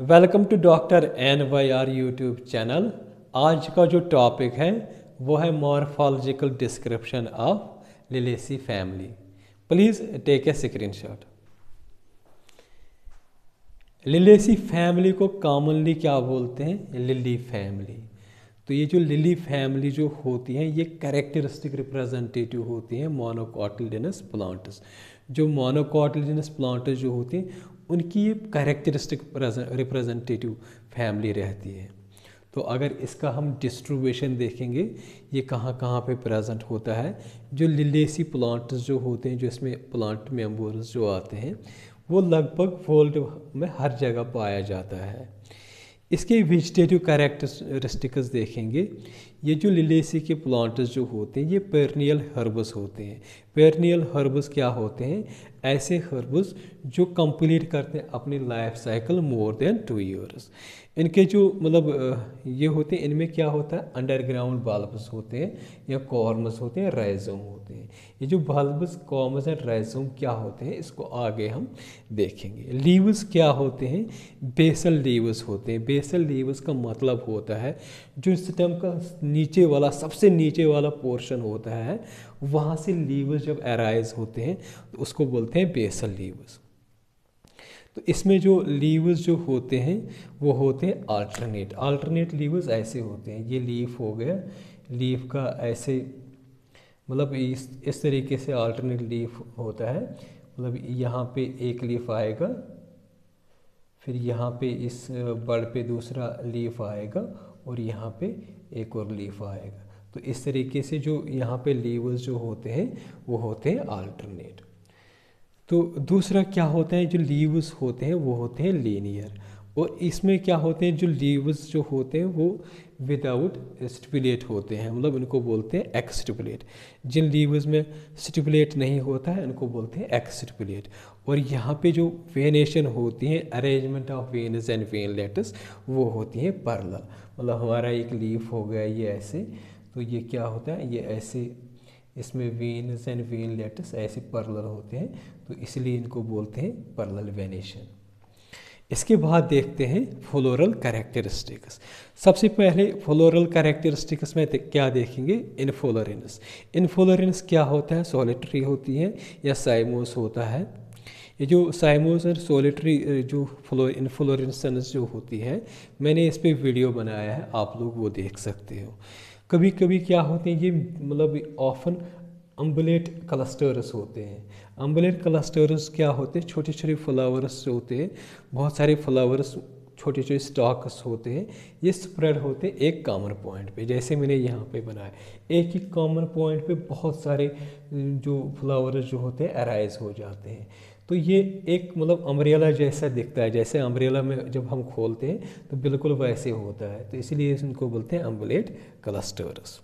Welcome to doctor NYR YouTube channel. आज का जो टॉपिक है वो है morphological description of Liliaceae family. Please take a screenshot. Liliaceae family को कॉमनली क्या बोलते हैं? Lily family. तो ये जो लिली फैमिली जो होती हैं ये कैरेक्टरिस्टिक रिप्रेजेंटेटिव होती हैं मोनोकोटिल्जिनस प्लांट्स। जो मोनोकोटिल्जिनस प्लांट्स जो होती हैं उनकी ये कैरेक्टरिस्टिक रिप्रेजेंटेटिव फैमिली रहती है। तो अगर इसका हम डिस्ट्रीब्यूशन देखेंगे ये कहाँ कहाँ पे प्रेजेंट होता है, जो लिलिएसी प्लांट्स जो होते हैं, जो इसमें प्लांट मेम्बर्स जो आते हैं वो लगभग वर्ल्ड में हर जगह पाया जाता है। इसके वेजिटेटिव कैरेक्टरिस्टिक्स देखेंगे, ये जो लिलिएसी के प्लांट्स जो होते हैं ये पेरनियल हर्बस होते हैं। पेरनियल हर्बस क्या होते हैं? ऐसे हर्बस जो कंप्लीट करते हैं अपनी life cycle more than 2 years. इनके जो ये होते हैं, इनमें क्या होता है, अंडरग्राउंड बल्ब्स होते हैं या कॉर्म्स होते हैं, राइजोम होते हैं। ये जो बल्ब्स, कॉर्म्स एंड राइजोम क्या होते हैं इसको आगे हम देखेंगे। लीव्स क्या होते हैं? बेसल लीव्स होते हैं। बेसल लीव्स का मतलब होता है जो स्टेम का नीचे वाला, सबसे नीचे वाला पोर्शन होता है, वहाँ से लीव्स जब अराइज होते हैं तो उसको बोलते हैं बेसल लीव्स। तो इसमें जो लीव्स जो होते हैं वो होते हैं अल्टरनेट लीव्स ऐसे होते हैं। ये लीफ हो गया, लीफ का ऐसे इस तरीके से अल्टरनेट लीफ होता है। यहाँ पे एक लीफ आएगा, फिर यहाँ पे इस बड़ पे दूसरा लीफ आएगा और यहाँ पे एक और लीफ आएगा। तो इस तरीके से जो यहाँ पे लीव्स जो होते हैं वो होते हैं अल्टरनेट। तो दूसरा क्या होता है, जो लीव्स होते हैं वो होते हैं लीनियर। और इसमें क्या होते हैं, जो लीव्स जो होते हैं वो विदाउट स्टिपुलेट होते हैं, इनको बोलते हैं एक्सटिपुलेट। जिन लीव्स में स्टिपुलेट नहीं होता है इनको बोलते हैं एक्सटिपुलेट। और यहाँ पे जो वेनेशन होती है, arrangement of veins and veinlets, वो होती हैं पैरेलल। हमारा एक लीफ हो गया ये ऐसे, तो ये क्या होता है, ये ऐसे, इसमें वेन्स एंड वेनलेट्स ऐसे पैरेलल होते हैं, तो इसलिए इनको बोलते हैं पैरेलल वेनेशन। इसके बाद देखते हैं फ्लोरल कैरेक्टरिस्टिक्स। सबसे पहले फ्लोरल कैरेक्टरिस्टिक्स में क्या देखेंगे? इनफ्लोरेंस। इनफ्लोरेंस क्या होता है? सॉलिटरी होती है या साइमोस होता है। ये जो साइमोस और सॉलिटरी जो इनफ्लोरेंसेंस जो होती है, मैंने इस पर वीडियो बनाया है, आप लोग वो देख सकते हो। कभी कभी क्या होते हैं ये ऑफन अम्बुलेट क्लस्टर्स होते हैं। अम्बुलेट क्लस्टर्स क्या होते हैं? छोटे छोटे फ्लावर्स होते हैं, बहुत सारे फ्लावर्स, छोटे छोटे स्टॉक्स होते हैं, ये स्प्रेड होते हैं एक कॉमन पॉइंट पे। जैसे मैंने यहाँ पे बनाया, एक ही कॉमन पॉइंट पे बहुत सारे जो फ्लावर्स जो होते हैं अराइज हो जाते हैं। तो ये एक अम्ब्रेला जैसा दिखता है, जैसे अम्ब्रेला में जब हम खोलते हैं तो बिल्कुल वैसे होता है, तो इसलिए इनको बोलते हैं अम्बुलेट क्लस्टर्स।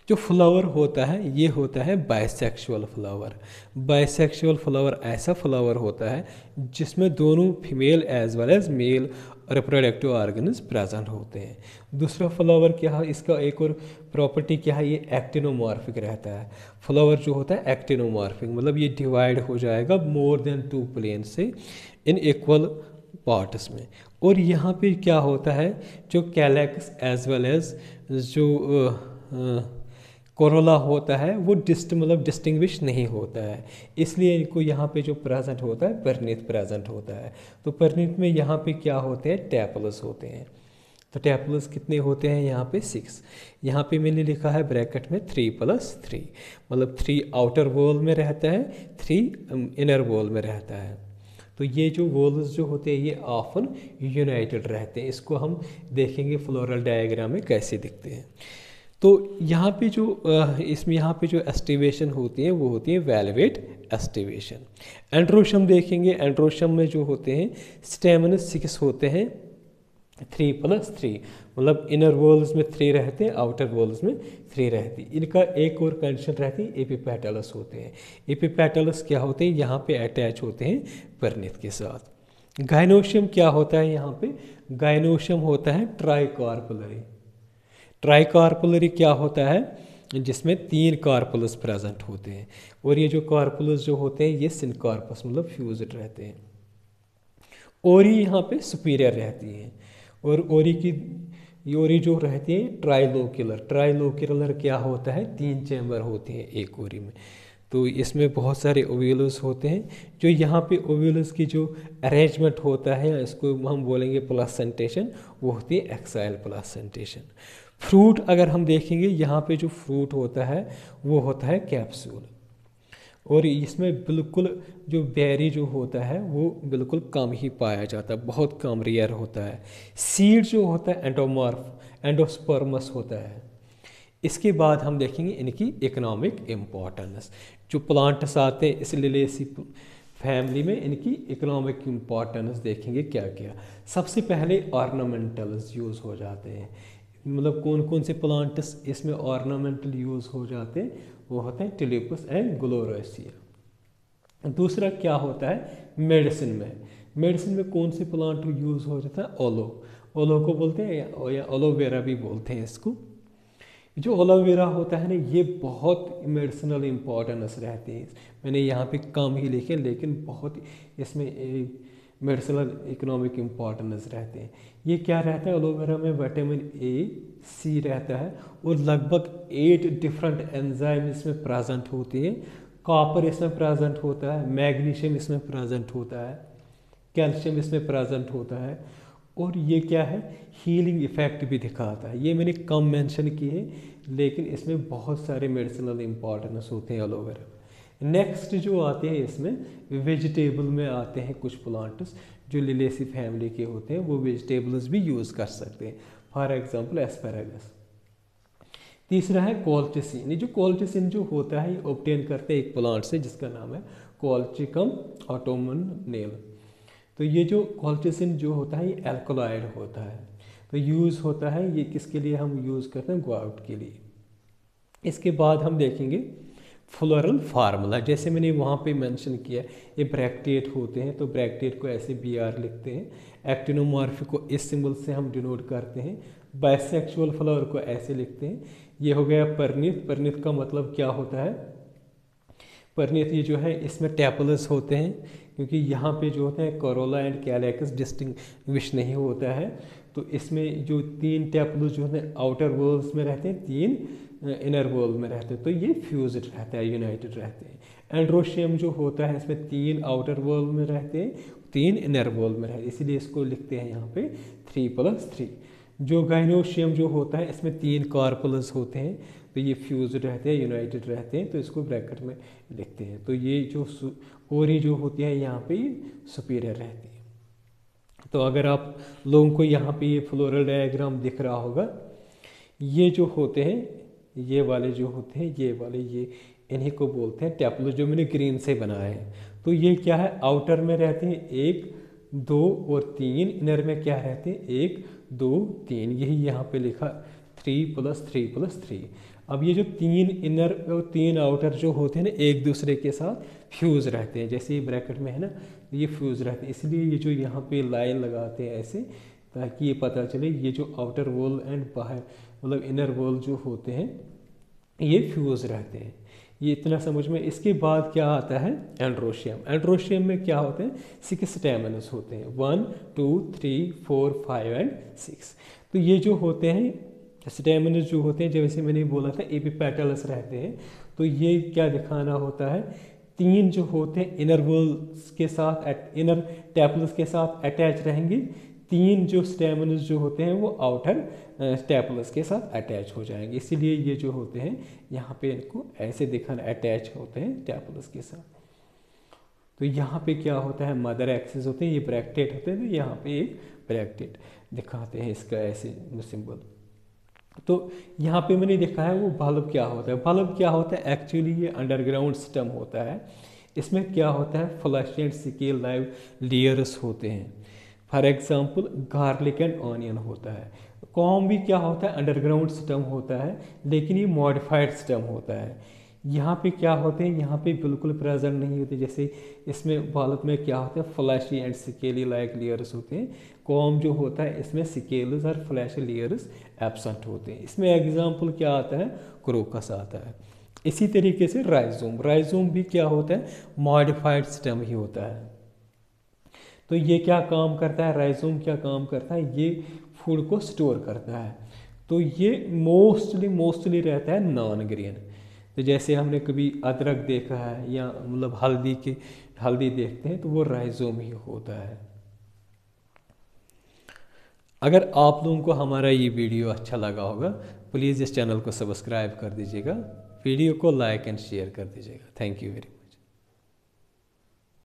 जो फ्लावर होता है ये होता है बाइसेक्सुअल फ्लावर। बाइसेक्सुअल फ्लावर ऐसा फ्लावर होता है जिसमें दोनों female as well as male reproductive organs present होते हैं। दूसरा फ्लावर क्या है, इसका एक और प्रॉपर्टी क्या है, ये एक्टिनोमॉर्फिक रहता है। फ्लावर जो होता है एक्टिनोमॉर्फिक, ये डिवाइड हो जाएगा मोर देन 2 प्लेन से इन इक्वल पार्ट्स में। और यहाँ पे क्या होता है, जो कैलेक्स एज वेल एज जो कोरोला होता है वो डिस्टिंग्विश नहीं होता है, इसलिए इनको यहाँ पे जो प्रेजेंट होता है परिणीत प्रेजेंट होता है। तो परिणीत में यहाँ पे क्या होते हैं, टैपल्स होते हैं। तो टैपल्स कितने होते हैं यहाँ पे? 6। यहाँ पे मैंने लिखा है ब्रैकेट में 3+3, 3 आउटर वॉल में रहता है, 3 इनर वॉल में रहता है। तो ये जो वॉल्स जो होते हैं ये ऑफन यूनाइटेड रहते हैं। इसको हम देखेंगे फ्लोरल डायग्राम में कैसे दिखते हैं। तो यहाँ पे जो यहाँ पे जो एस्टिवेशन होती है वो होती है वेलवेट एस्टिवेशन। एंड्रोशम देखेंगे, एंड्रोशम में जो होते हैं स्टेमनस 6 होते हैं, 3+3, इनर वॉल्स में 3 रहते हैं, आउटर वॉल्स में 3 रहती है। इनका एक और कंडीशन रहती है, एपिपेटलस होते हैं। एपिपेटलस क्या होते हैं, यहाँ पे अटैच होते हैं परिणीत के साथ। गाइनोशियम क्या होता है, यहाँ पे गाइनोशियम होता है ट्राइकार्पुलरी। ट्राइकार्पुलरी क्या होता है, जिसमें 3 कार्पुलस प्रेजेंट होते हैं, और ये जो कार्पुलस जो होते हैं ये सिनकार्पस फ्यूज्ड रहते हैं। ओरी यहाँ पे सुपीरियर रहती है। और ओरी जो रहती है ट्राइलोक्युलर। ट्राइलोक्युलर क्या होता है, 3 चैम्बर होते हैं एक ओरी में। तो इसमें बहुत सारे ओव्यूल्स होते हैं। जो यहाँ पे ओव्यूल्स की जो अरेंजमेंट होता है, इसको हम बोलेंगे प्लासेंटेशन, वो होती है एक्साइल प्लासेंटेशन। फ्रूट अगर हम देखेंगे, यहाँ पे जो फ्रूट होता है वो होता है कैप्सूल। और इसमें बिल्कुल जो बेरी जो होता है वो बिल्कुल कम ही पाया जाता है, बहुत कम रेयर होता है। सीड जो होता है एंडोस्पर्मस होता है। इसके बाद हम देखेंगे इनकी इकोनॉमिक इम्पोर्टेंस। जो प्लांट्स आते हैं इस लिलिएसी फैमिली में, इनकी इकोनॉमिक इम्पोर्टेंस देखेंगे क्या क्या। सबसे पहले ऑर्नामेंटल्स यूज़ हो जाते हैं। मतलब कौन कौन से प्लांट्स इसमें ऑर्नामेंटल यूज़ हो जाते हैं, वो होते हैं ट्यूलिपस एंड ग्लोरेसिया। दूसरा क्या होता है, मेडिसिन में कौन से प्लांट यूज़ हो जाता है, ओलो को बोलते हैं या एलोवेरा भी बोलते हैं इसको। जो एलोवेरा होता है ना, ये बहुत मेडिसिनल इम्पोर्टेंस रहती है। मैंने यहाँ पे कम ही लिखे, लेकिन बहुत इसमें मेडिसिनल इकोनॉमिक इम्पोर्टेंस रहते हैं। ये क्या रहता है, एलोवेरा में विटामिन ए सी रहता है और लगभग 8 डिफरेंट एंजाइम इसमें प्रेजेंट होती है। कॉपर इसमें प्रेजेंट होता है, मैग्नीशियम इसमें प्रेजेंट होता है, कैल्शियम इसमें प्रेजेंट होता है। और ये क्या है, हीलिंग इफेक्ट भी दिखाता है। ये मैंने कम मेंशन की है, लेकिन इसमें बहुत सारे मेडिसिनल इम्पोर्टेंस होते हैं एलोवेरा। नेक्स्ट जो आते हैं इसमें वेजिटेबल में आते हैं कुछ प्लांट्स जो लिलिएसी फैमिली के होते हैं, वो वेजिटेबल्स भी यूज़ कर सकते हैं। For example asparagus. तीसरा है कोल्चिसिन। ये जो कोल्चिसिन जो होता है, ये ऑब्टेन करते हैं एक प्लांट से जिसका नाम है कोल्चिकम ऑटोमोनेल। तो ये जो कोल्चिसिन जो होता है, ये एल्कोलाइड होता है। तो यूज़ होता है ये किसके लिए, हम यूज़ करते हैं ग्वाउट के लिए। इसके बाद हम देखेंगे फ्लोरल फार्मूला। जैसे मैंने वहाँ पे मेंशन किया, ये ब्रैक्टेट होते हैं, तो ब्रैक्टेट को ऐसे BR लिखते हैं। एक्टिनोमॉर्फिक को इस सिंबल से हम डिनोट करते हैं। बाइसेक्सुअल फ्लावर को ऐसे लिखते हैं। ये हो गया परिणीत। परिणीत का मतलब क्या होता है, परिणीत ये जो है इसमें टैपलस होते हैं, क्योंकि यहाँ पे जो होते हैं कोरोला एंड कैलेकस डिस्टिंग्विश नहीं होता है। तो इसमें जो 3 टैपलस जो होते हैं आउटर वॉल्स में रहते हैं, 3 इनर वॉल में रहते हैं। तो ये फ्यूज्ड रहता है, यूनाइटेड रहते हैं। एंड्रोशियम जो होता है इसमें 3 आउटर वॉल में रहते हैं, 3 इनर वॉल में रहते हैं, इसीलिए इसको लिखते हैं यहाँ पे 3+3। जो गाइनोशियम जो होता है इसमें 3 कार्पल्स होते हैं, तो ये फ्यूज रहते हैं, यूनाइटेड रहते हैं, तो इसको ब्रैकेट में लिखते हैं। तो ये जो ओरी जो होती है यहाँ पे सुपीरियर रहती है। तो अगर आप लोगों को यहाँ पे ये फ्लोरल डायग्राम दिख रहा होगा, ये जो होते हैं, ये वाले जो होते हैं, ये वाले, ये इन्हीं को बोलते हैं टैपलो, जो मैंने ग्रीन से बनाए हैं। तो ये क्या है, आउटर में रहते हैं 1, 2 और 3, इनर में क्या रहते हैं 1, 2, 3, यही यहाँ पे लिखा 3+3+3। अब ये जो 3 इनर और 3 आउटर जो होते हैं ना, एक दूसरे के साथ फ्यूज़ रहते हैं। जैसे ये ब्रैकेट में है ना, ये फ्यूज़ रहते हैं, इसलिए ये जो यहाँ पे लाइन लगाते हैं ऐसे, ताकि ये पता चले ये जो आउटर वॉल एंड बाहर मतलब इनर वॉल जो होते हैं ये फ्यूज़ रहते हैं। ये इतना समझ में। इसके बाद क्या आता है, एंड्रोशियम। एंड्रोशियम में क्या होते हैं, 6 स्टेमन्स होते हैं, 1, 2, 3, 4, 5 एंड 6। तो ये जो होते हैं स्टेमन्स जो होते हैं, जैसे मैंने बोला था एपिपेटल्स रहते हैं। तो ये क्या दिखाना होता है, 3 जो होते हैं इनर वॉल्स के साथ, इनर टैपल्स के साथ अटैच रहेंगे। 3 जो स्टेमन्स जो होते हैं वो आउटर टैपल्स के साथ अटैच हो जाएंगे, इसीलिए ये जो होते हैं यहाँ पे इनको ऐसे दिखाना, अटैच होते हैं टैपल्स के साथ। तो यहाँ पे क्या होता है, मदर एक्सिस होते हैं, ये ब्रैकेट होते हैं, तो यहाँ पे एक ब्रैकेट दिखाते हैं इसका ऐसे सिंबल। तो यहाँ पे मैंने देखा है वो बल्ब क्या होता है। बल्ब क्या होता है, एक्चुअली ये अंडरग्राउंड सिस्टम होता है। इसमें क्या होता है, flash and scale live layers होते हैं। For example garlic and onion होता है। कॉम भी क्या होता है, अंडरग्राउंड सिस्टम होता है, लेकिन ये मॉडिफाइड सिस्टम होता है। यहाँ पे क्या होते हैं, यहाँ पे बिल्कुल प्रेजेंट नहीं होते। जैसे इसमें बल्ब में क्या होता है, flashy and scaly like layers होते हैं। कॉम जो होता है इसमें स्केल्स और फ्लैश लेयर्स एब्सेंट होते हैं। इसमें एग्जांपल क्या आता है, क्रोकस आता है। इसी तरीके से राइजोम भी क्या होता है, मॉडिफाइड सिस्टम ही होता है। तो ये क्या काम करता है, राइजोम क्या काम करता है, ये फूड को स्टोर करता है। तो ये मोस्टली रहता है नॉन ग्रीन। तो जैसे हमने कभी अदरक देखा है या मतलब हल्दी देखते हैं तो वो राइजोम ही होता है। अगर आप लोगों को हमारा ये वीडियो अच्छा लगा होगा प्लीज़ इस चैनल को सब्सक्राइब कर दीजिएगा, वीडियो को लाइक एंड शेयर कर दीजिएगा। Thank you very much.